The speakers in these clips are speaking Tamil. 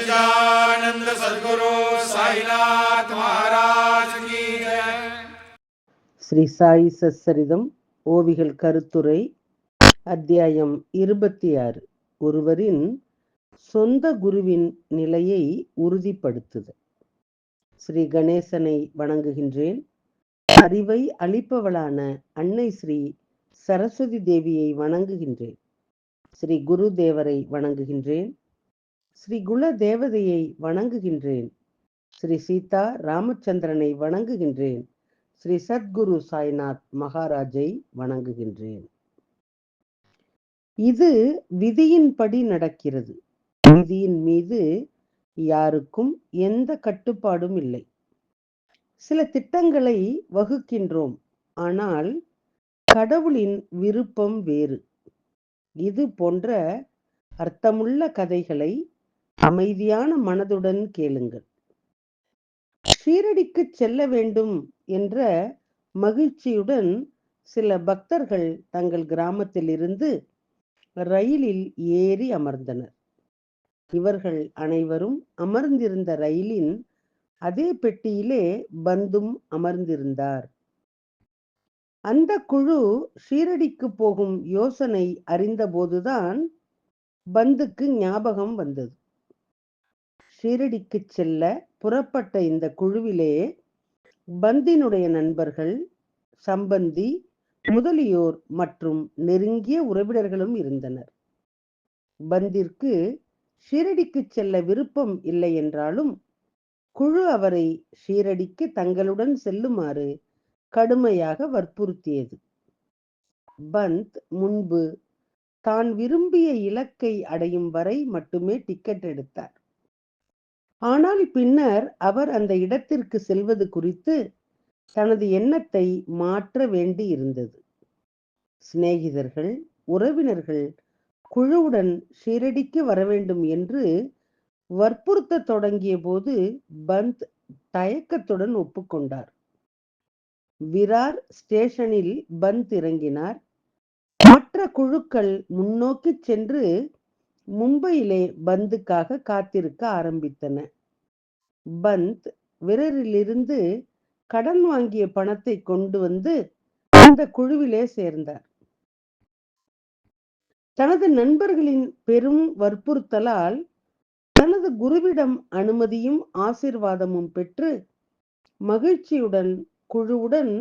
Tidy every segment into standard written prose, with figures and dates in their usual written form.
सच्चिदानंद सद्गुरु साईनाथ महाराज की जय. ஸ்ரீ சாயி சச்சரிதம் ஓவிகள் கருத்துரை அத்தியாயம் 26. ஒருவரின் சொந்த குருவின் நிலையை உறுதிப்படுத்துதல். ஸ்ரீ கணேசனை வணங்குகின்றேன். அறிவை அளிப்பவளான அன்னை ஸ்ரீ சரஸ்வதி தேவியை வணங்குகின்றேன். ஸ்ரீ குரு தேவரை வணங்குகின்றேன். ஸ்ரீ குல தேவதையை வணங்குகின்றேன். ஸ்ரீ சீதா ராமச்சந்திரனை வணங்குகின்றேன். ஸ்ரீ சத்குரு சாய்நாத் மகாராஜை வணங்குகின்றேன். இது விதியின்படி நடக்கிறது. விதியின் மீது யாருக்கும் எந்த கட்டுப்பாடும் இல்லை. சில திட்டங்களை வகுக்கின்றோம், ஆனால் கடவுளின் விருப்பம் வேறு. இது போன்ற அர்த்தமுள்ள கதைகளை அமைதியான மனதுடன் கேளுங்கள். ஷீரடிக்கு செல்ல வேண்டும் என்ற மகிழ்ச்சியுடன் சில பக்தர்கள் தங்கள் கிராமத்தில் இருந்து ரயிலில் ஏறி அமர்ந்தனர். இவர்கள் அனைவரும் அமர்ந்திருந்த ரயிலின் அதே பெட்டியிலே பந்தும் அமர்ந்திருந்தார். அந்த குழு ஷீரடிக்கு போகும் யோசனை அறிந்தபோதுதான் பந்துக்கு ஞாபகம் வந்தது. ஷீரடிக்கு செல்ல புறப்பட்ட இந்த குழுவிலே பந்தினுடைய நண்பர்கள், சம்பந்தி முதலியோர் மற்றும் நெருங்கிய உறவினர்களும் இருந்தனர். பந்திற்கு ஷீரடிக்கு செல்ல விருப்பம் இல்லை என்றாலும் குழு அவரை ஷீரடிக்கு தங்களுடன் செல்லுமாறு கடுமையாக வற்புறுத்தியது. பந்த் முன்பு தான் விரும்பிய இலக்கை அடையும் வரை மட்டுமே டிக்கெட் எடுத்தார். ஆனால் பின்னர் அவர் அந்த இடத்திற்கு செல்வது குறித்து தனது எண்ணத்தை மாற்ற வேண்டி இருந்தது. சிநேகிதர்கள், உறவினர்கள் குழுவுடன் ஷீரடிக்கு வர வேண்டும் என்று வற்புறுத்த தொடங்கிய போது பந்த் தயக்கத்துடன் ஒப்புக்கொண்டார். விரார் ஸ்டேஷனில் பந்த் இறங்கினார். மற்ற குழுக்கள் முன்னோக்கி சென்று மும்பையிலே பந்துக்காக காத்திருக்க ஆரம்பித்தன. பந்த் விரரிலிருந்து கடன் வாங்கிய பணத்தை கொண்டு வந்து அந்த குழுவிலே சேர்ந்தார். தனது நண்பர்களின் பெரும் வற்புறுத்தலால் தனது குருவிடம் அனுமதியும் ஆசீர்வாதமும் பெற்று மகிழ்ச்சியுடன் குழுவுடன்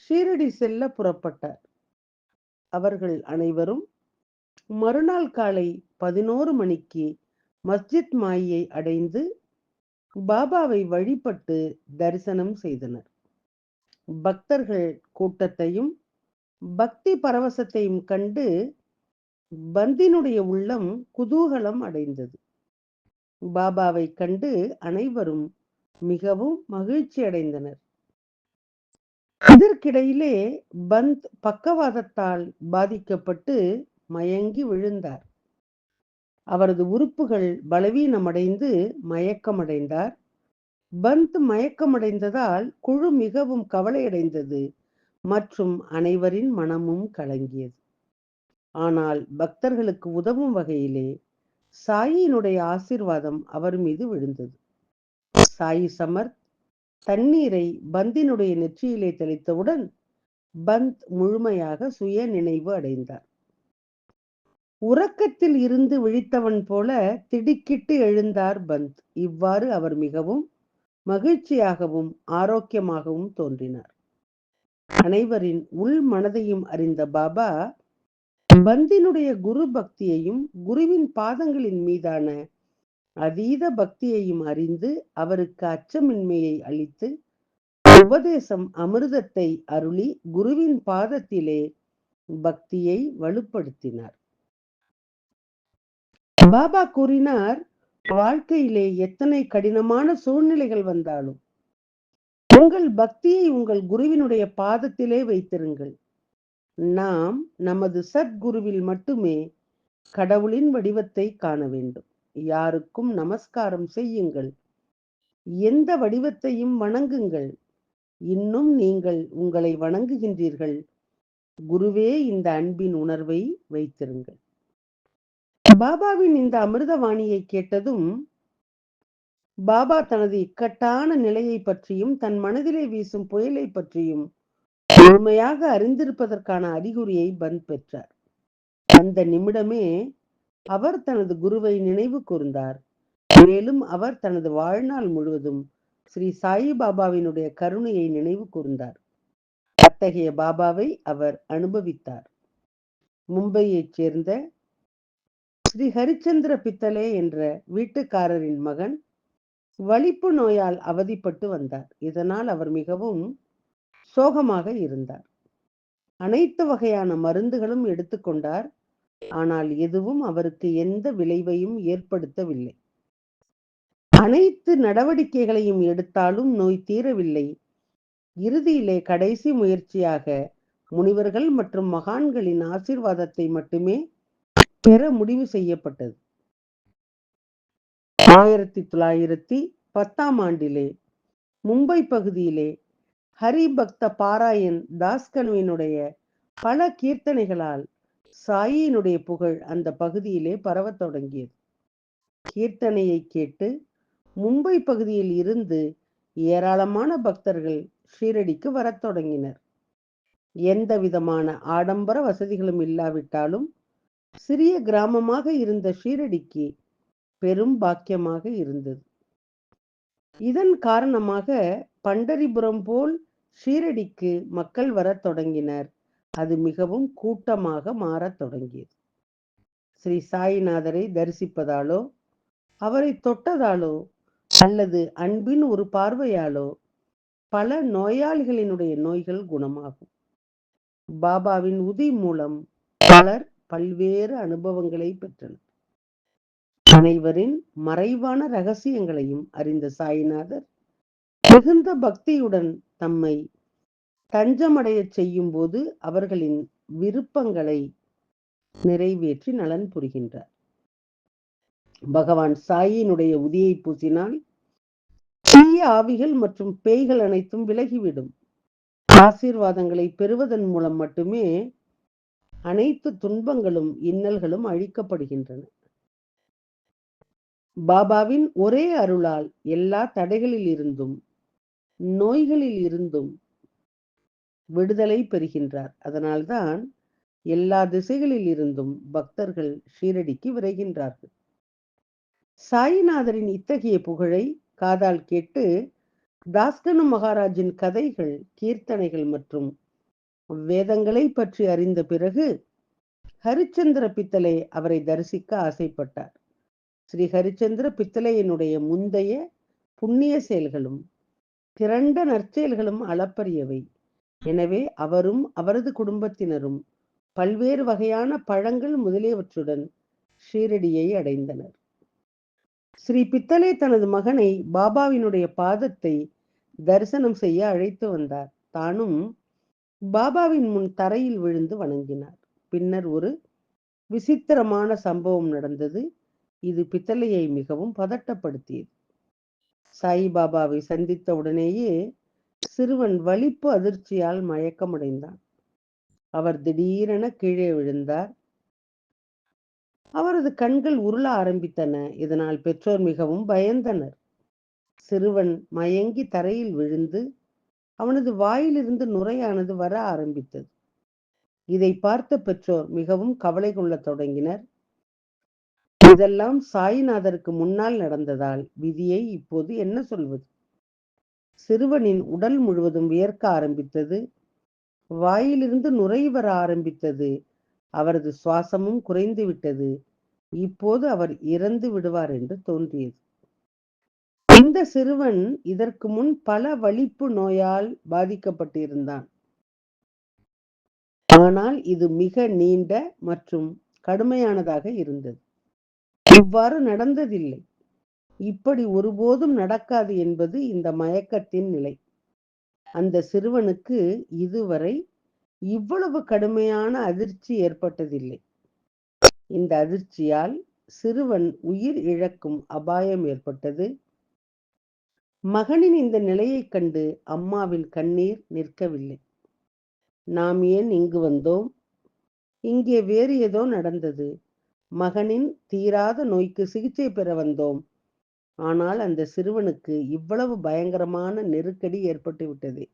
ஷீரடி செல்ல புறப்பட்டார். அவர்கள் அனைவரும் மறுநாள் காலை 11 மணிக்கு மஸ்ஜித் மாயை அடைந்து பாபாவை வழிபட்டு தரிசனம் செய்தனர். பக்தர்கள் கூட்டத்தையும் பக்தி பரவசத்தையும் கண்டு பந்தினுடைய உள்ளம் குதூகலம் அடைந்தது. பாபாவை கண்டு அனைவரும் மிகவும் மகிழ்ச்சி அடைந்தனர். இதற்கிடையிலே பந்த் பக்கவாதத்தால் பாதிக்கப்பட்டு மயங்கி விழுந்தார். அவரது உறுப்புகள் பலவீனமடைந்து மயக்கமடைந்தார். பந்த் மயக்கமடைந்ததால் குழு மிகவும் கவலையடைந்தது மற்றும் அனைவரின் மனமும் கலங்கியது. ஆனால் பக்தர்களுக்கு உதவும் வகையிலே சாயினுடைய ஆசீர்வாதம் அவர் மீது விழுந்தது. சாயி சமர்த் தண்ணீரை பந்தினுடைய நெற்றியிலே தெளித்தவுடன் பந்த் முழுமையாக சுய நினைவு அடைந்தார். உறக்கத்தில் இருந்து விழித்தவன் போல திடுக்கிட்டு எழுந்தார் பந்த். இவ்வாறு அவர் மிகவும் மகிழ்ச்சியாகவும் ஆரோக்கியமாகவும் தோன்றினார். அனைவரின் உள் மனதையும் அறிந்த பாபா பந்தினுடைய குரு பக்தியையும் குருவின் பாதங்களின் மீதான அதீத பக்தியையும் அறிந்து அவருக்கு அச்சமின்மையை அளித்து உபதேசம் அமிர்தத்தை அருளி குருவின் பாதத்திலே பக்தியை வலுப்படுத்தினார். பாபா கூறினார், வாழ்க்கையிலே எத்தனை கடினமான சூழ்நிலைகள் வந்தாலும் உங்கள் பக்தியை உங்கள் குருவினுடைய பாதத்திலே வைத்திருங்கள். நாம் நமது சத்குருவில் மட்டுமே கடவுளின் வடிவத்தை காண வேண்டும். யாருக்கும் நமஸ்காரம் செய்யுங்கள், எந்த வடிவத்தையும் வணங்குங்கள். இன்னும் நீங்கள் உங்களை வணங்குகின்றீர்கள். குருவே இந்த அன்பின் உணர்வை வைத்திருங்கள். பாபாவின் இந்த அமிர்தவாணியை கேட்டதும் பாபா தனது இக்கட்டான நிலையை பற்றியும் தன் மனதிலே வீசும் புயலை பற்றியும் முழுமையாக அறிந்திருப்பதற்கான அறிகுறியை பந்த் பெற்றார். அந்த நிமிடமே அவர் தனது குருவை நினைவு கூர்ந்தார். மேலும் அவர் தனது வாழ்நாள் முழுவதும் ஸ்ரீ சாயி பாபாவினுடைய கருணையை நினைவு கூர்ந்தார். அத்தகைய பாபாவை அவர் அனுபவித்தார். மும்பையைச் சேர்ந்த ஸ்ரீ ஹரிச்சந்திர பித்தலே என்ற வீட்டுக்காரரின் மகன் வலிப்பு நோயால் அவதிப்பட்டு வந்தார். இதனால் அவர் மிகவும் சோகமாக இருந்தார். அனைத்து வகையான மருந்துகளும் எடுத்துக்கொண்டார். ஆனால் எதுவும் அவருக்கு எந்த விளைவையும் ஏற்படுத்தவில்லை. அனைத்து நடவடிக்கைகளையும் எடுத்தாலும் நோய் தீரவில்லை. இறுதியிலே கடைசி முயற்சியாக முனிவர்கள் மற்றும் மகான்களின் ஆசீர்வாதத்தை மட்டுமே பெற முடிவு செய்யப்பட்டது. 1910 ஆண்டிலே மும்பை பகுதியிலே ஹரிபக்த பாராயண் தாஸ்கனுவினுடைய பல கீர்த்தனைகளால் சாயினுடைய புகழ் அந்த பகுதியிலே பரவத் தொடங்கியது. கீர்த்தனையை கேட்டு மும்பை பகுதியில் இருந்து ஏராளமான பக்தர்கள் ஷீரடிக்கு வரத் தொடங்கினர். எந்த விதமான ஆடம்பர வசதிகளும் இல்லாவிட்டாலும் சிறிய கிராமமாக இருந்த ஷீரடிக்கு பெரும் பாக்கியமாக இருந்தது. இதன் காரணமாக பண்டரிபுரம் போல் ஷீரடிக்கு மக்கள் வரத் தொடங்கினர். அது மிகவும் கூட்டமாக மாறத் தொடங்கியது. ஸ்ரீ சாயிநாதரை தரிசிப்பதாலோ அவரை தொட்டதாலோ அல்லது அன்பின் ஒரு பார்வையாலோ பல நோயாளிகளினுடைய நோய்கள் குணமாகும். பாபாவின் உதி மூலம் பலர் பல்வேறு அனுபவங்களை பெற்றனர். அனைவரின் மறைவான ரகசியங்களையும் அறிந்த சாயிநாதர் மிகுந்த பக்தியுடன் தம்மை தஞ்சமடைய செய்யும் போது அவர்களின் விருப்பங்களை நிறைவேற்றி நலன் புரிகின்றார். பகவான் சாயினுடைய உதியை பூசினால் தீய ஆவிகள் மற்றும் பேய்கள் அனைத்தும் விலகிவிடும். ஆசீர்வாதங்களை பெறுவதன் மூலம் மட்டுமே அனைத்து துன்பங்களும் இன்னல்களும் அழிக்கப்படுகின்றன. பாபாவின் ஒரே அருளால் எல்லா தடைகளில் இருந்தும் நோய்களில் இருந்தும் விடுதலை பெறுகின்றார். அதனால்தான் எல்லா திசைகளில் இருந்தும் பக்தர்கள் ஷீரடிக்கு விரைகின்றார்கள். சாயிநாதரின் இத்தகைய புகழை காதால் கேட்டு தாஸ்கனு மகாராஜின் கதைகள், கீர்த்தனைகள் மற்றும் வேதங்களை பற்றி அறிந்த பிறகு ஹரிச்சந்திர பித்தலே அவரை தரிசிக்க ஆசைப்பட்டார். ஸ்ரீ ஹரிச்சந்திர பித்தளையினுடைய முந்தைய புண்ணிய செயல்களும் திரண்ட நற்செயல்களும் அளப்பரியவை. எனவே அவரும் அவரது குடும்பத்தினரும் பல்வேறு வகையான பழங்கள் முதலியவற்றுடன் ஷீரடியை அடைந்தனர். ஸ்ரீ பித்தலே தனது மகனை பாபாவினுடைய பாதத்தை தரிசனம் செய்ய அழைத்து வந்தார். தானும் பாபாவின் முன் தரையில் விழுந்து வணங்கினார். பின்னர் ஒரு விசித்திரமான சம்பவம் நடந்தது. இது பித்தளையை மிகவும் பதட்டப்படுத்தியது. சாயிபாபாவை சந்தித்த உடனேயே சிறுவன் வலிப்பு அதிர்ச்சியால் மயக்கமடைந்தான். அவர் திடீரென கீழே விழுந்தார். அவரது கண்கள் உருள ஆரம்பித்தன. இதனால் பெற்றோர் மிகவும் பயந்தனர். சிறுவன் மயங்கி தரையில் விழுந்து அவனது வாயிலிருந்து நுரையானது வர ஆரம்பித்தது. இதை பார்த்த பெற்றோர் மிகவும் கவலை கொள்ளத் தொடங்கினர். இதெல்லாம் சாயிநாதருக்கு முன்னால் நடந்ததால் விதியை இப்போது என்ன சொல்வது? சிறுவனின் உடல் முழுவதும் வியர்க்க ஆரம்பித்தது. வாயிலிருந்து நுரை வர ஆரம்பித்தது. அவரது சுவாசமும் குறைந்து விட்டது. இப்போது அவர் இறந்து விடுவார் என்று தோன்றியது. இந்த சிறுவன் இதற்கு முன் பல வலிப்பு நோயால் பாதிக்கப்பட்டிருந்தான். ஆனால் இது மிக நீண்ட மற்றும் கடுமையானதாக இருந்தது. இவ்வாறு நடந்ததில்லை. இப்படி ஒருபோதும் நடக்காது என்பது இந்த மயக்கத்தின் நிலை. அந்த சிறுவனுக்கு இதுவரை இவ்வளவு கடுமையான அதிர்ச்சி ஏற்பட்டதில்லை. இந்த அதிர்ச்சியால் சிறுவன் உயிர் இழக்கும் அபாயம் ஏற்பட்டது. மகனின் இந்த நிலையைக் கண்டு அம்மாவின் கண்ணீர் நிற்கவில்லை. நாம் ஏன் இங்கு வந்தோம்? இங்கே வேறு ஏதோ நடந்தது. மகனின் தீராத நோய்க்கு சிகிச்சை பெற வந்தோம். ஆனால் அந்த சிறுவனுக்கு இவ்வளவு பயங்கரமான நெருக்கடி ஏற்பட்டு விட்டதே.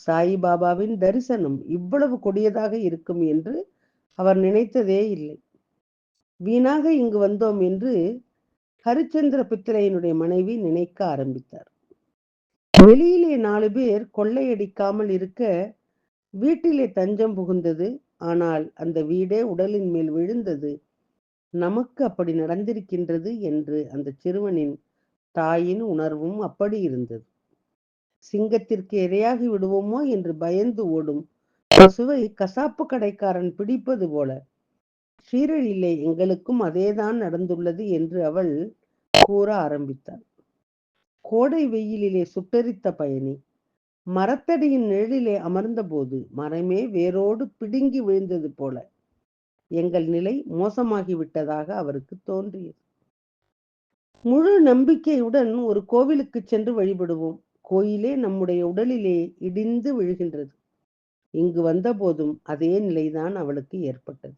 சாயிபாபாவின் தரிசனம் இவ்வளவு கொடியதாக இருக்கும் என்று அவர் நினைத்ததே இல்லை. வீணாக இங்கு வந்தோம் என்று ஹரிச்சந்திர பித்தளையினுடைய மனைவி நினைக்க ஆரம்பித்தார். வெளியிலே 4 பேர் கொள்ளையடிக்காமல் இருக்க வீட்டிலே தஞ்சம் புகுந்தது. ஆனால் அந்த வீடே உடலின் மேல் விழுந்தது. நமக்கு அப்படி நடந்திருக்கின்றது என்று அந்த சிறுவனின் தாயின் உணர்வும் அப்படி இருந்தது. சிங்கத்திற்கு இரையாகி விடுவோமோ என்று பயந்து ஓடும் பசுவை கசாப்பு கடைக்காரன் பிடிப்பது போல ஷீரடியிலே எங்களுக்கும் அதேதான் நடந்துள்ளது என்று அவள் கூற ஆரம்பித்தாள். கோடை வெயிலிலே சுட்டெரித்த பயணி மரத்தடியின் நிழலிலே அமர்ந்தபோது மரமே வேரோடு பிடுங்கி விழுந்தது போல எங்கள் நிலை மோசமாகிவிட்டதாக அவருக்கு தோன்றியது. முழு நம்பிக்கையுடன் ஒரு கோவிலுக்கு சென்று வழிபடுவோம். கோயிலே நம்முடைய உடலிலே இடிந்து விழுகின்றது. இங்கு வந்தபோதும் அதே நிலைதான் அவளுக்கு ஏற்பட்டது.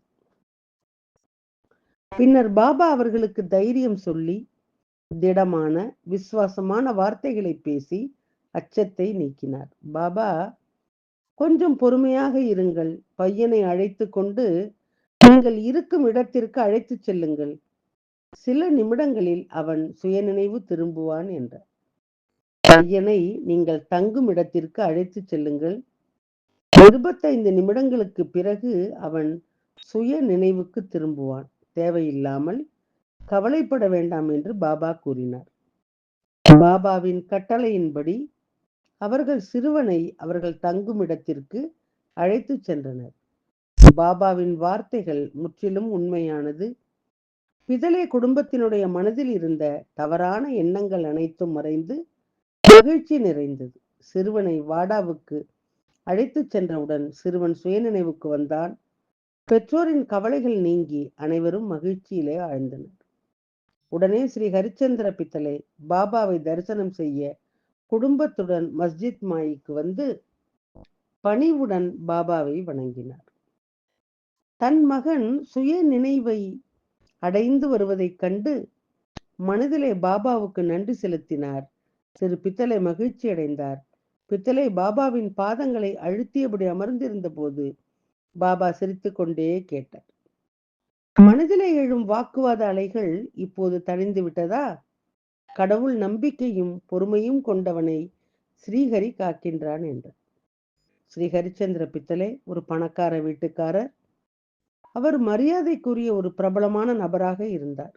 பின்னர் பாபா அவர்களுக்கு தைரியம் சொல்லி திடமான விசுவாசமான வார்த்தைகளை பேசி அச்சத்தை நீக்கினார். பாபா, கொஞ்சம் பொறுமையாக இருங்கள், பையனை அழைத்து கொண்டு நீங்கள் இருக்கும் இடத்திற்கு அழைத்து செல்லுங்கள், சில நிமிடங்களில் அவன் சுயநினைவு திரும்புவான் என்றார். பையனை நீங்கள் தங்கும் இடத்திற்கு அழைத்து செல்லுங்கள், 25 நிமிடங்களுக்கு பிறகு அவன் சுய நினைவுக்கு திரும்புவான், தேவையில்லாமல் கவலைப்பட வேண்டாம் என்று பாபா கூறினார். பாபாவின் கட்டளையின்படி அவர்கள் சிறுவனை அவர்கள் தங்கும் இடத்திற்கு அழைத்து சென்றனர். பாபாவின் வார்த்தைகள் முற்றிலும் உண்மையானது. பிதளை குடும்பத்தினுடைய மனதில் இருந்த தவறான எண்ணங்கள் அனைத்தும் மறைந்து மகிழ்ச்சி நிறைந்தது. சிறுவனை வாடாவுக்கு அழைத்து சென்றவுடன் சிறுவன் சுயநினைவுக்கு வந்தான். பெற்றோரின் கவலைகள் நீங்கி அனைவரும் மகிழ்ச்சியிலே ஆழ்ந்தனர். உடனே ஸ்ரீ ஹரிச்சந்திர பித்தளை பாபாவை தரிசனம் செய்ய குடும்பத்துடன் மஸ்ஜித் மாயிக்கு வந்து பணிவுடன் பாபாவை வணங்கினார். தன் மகன் சுய நினைவை அடைந்து வருவதைக் கண்டு மனதிலே பாபாவுக்கு நன்றி செலுத்தினார். சிறு பித்தளை மகிழ்ச்சி அடைந்தார். பித்தளை பாபாவின் பாதங்களை அழுத்தியபடி அமர்ந்திருந்த போது பாபா சிரித்துக் கொண்டே கேட்டார், மனதிலே எழும் வாக்குவாத அலைகள் இப்போது தணிந்து விட்டதா? கடவுள் நம்பிக்கையும் பொறுமையும் கொண்டவனை ஸ்ரீஹரி காக்கின்றான் என்றார். ஸ்ரீ ஹரிச்சந்திர பித்தளை ஒரு பணக்கார வீட்டுக்காரர். அவர் மரியாதைக்குரிய ஒரு பிரபலமான நபராக இருந்தார்.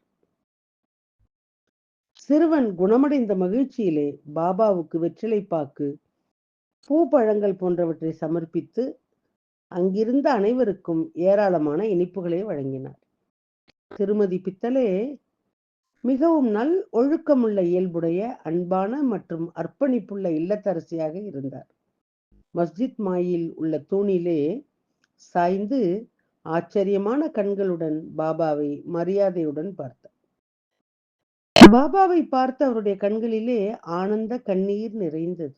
சிறுவன் குணமடைந்த மகிழ்ச்சியிலே பாபாவுக்கு வெற்றிலைப்பாக்கு, பூ, பழங்கள் போன்றவற்றை சமர்ப்பித்து அங்கிருந்த அனைவருக்கும் ஏராளமான இனிப்புகளை வழங்கினார். திருமதி பித்தளே மிகவும் நல் ஒழுக்கமுள்ள இயல்புடைய அன்பான மற்றும் அர்ப்பணிப்புள்ள இல்லத்தரசியாக இருந்தார். மஸ்ஜித் மாயில் உள்ள தூணிலே சாய்ந்து ஆச்சரியமான கண்களுடன் பாபாவை மரியாதையுடன் பார்த்தார். பாபாவை பார்த்து அவருடைய கண்களிலே ஆனந்த கண்ணீர் நிறைந்தது.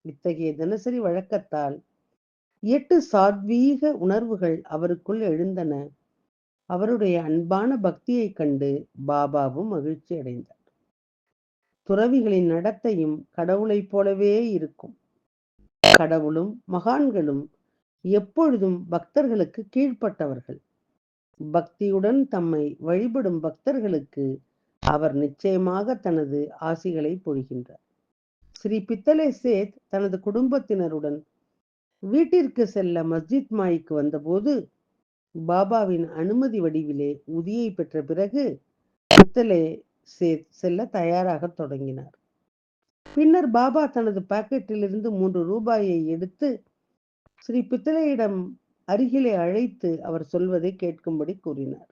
இத்தகைய தினசரி வழக்கத்தால் 8 சாத்வீக உணர்வுகள் அவருக்குள் எழுந்தன. அவருடைய அன்பான பக்தியை கண்டு பாபாவும் மகிழ்ச்சி அடைந்தார். துறவிகளின் நடத்தையும் கடவுளைப் போலவே இருக்கும். கடவுளும் மகான்களும் எப்பொழுதும் பக்தர்களுக்கு கீழ்ப்பட்டவர்கள். பக்தியுடன் தம்மை வழிபடும் பக்தர்களுக்கு அவர் நிச்சயமாக தனது ஆசிகளை பொழிகின்றார். ஸ்ரீ பித்தளை சேத் தனது குடும்பத்தினருடன் வீட்டிற்கு செல்ல மஸ்ஜித் மாய்க்கு வந்தபோது பாபாவின் அனுமதி வடிவிலே உதியை பெற்ற பிறகு பித்தளை சேத் செல்ல தயாராக தொடங்கினார். பின்னர் பாபா தனது பாக்கெட்டிலிருந்து 3 ரூபாயை எடுத்து ஸ்ரீ பித்தளையிடம் அருகிலே அழைத்து அவர் சொல்வதை கேட்கும்படி கூறினார்.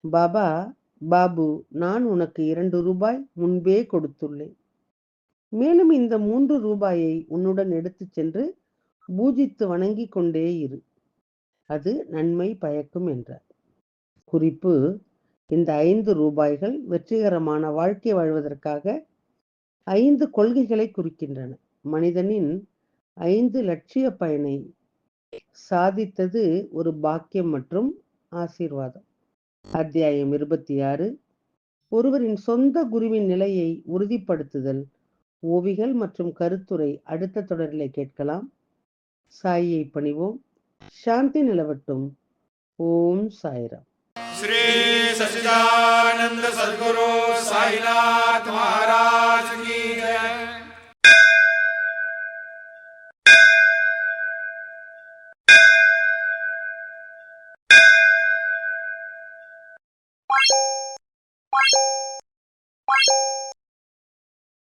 பாபா, பாபு, நான் உனக்கு 2 ரூபாய் முன்பே கொடுத்துள்ளேன். மேலும் இந்த 3 ரூபாயை உன்னுடன் எடுத்து சென்று பூஜித்து வணங்கி கொண்டே இரு, அது நன்மை பயக்கும் என்றார். குறிப்பு: இந்த 5 ரூபாய்கள் வெற்றிகரமான வாழ்க்கை வாழ்வதற்காக 5 கொள்கைகளை குறிக்கின்றன. மனிதனின் 5 லட்சிய பயனை சாதித்தது ஒரு பாக்கியம் மற்றும் ஆசீர்வாதம். அத்தியாயம் 26. ஒருவரின் சொந்த குருவின் நிலையை உறுதிப்படுத்துதல். ஓவிகள் மற்றும் கருத்துரை அடுத்த தொடரிலே கேட்கலாம். சாயியை பணிவோம். சாந்தி நிலவட்டும். ஓம் சாய்ராம். श्री सच्चिदानंद सद्गुरु साईनाथ महाराज की जय।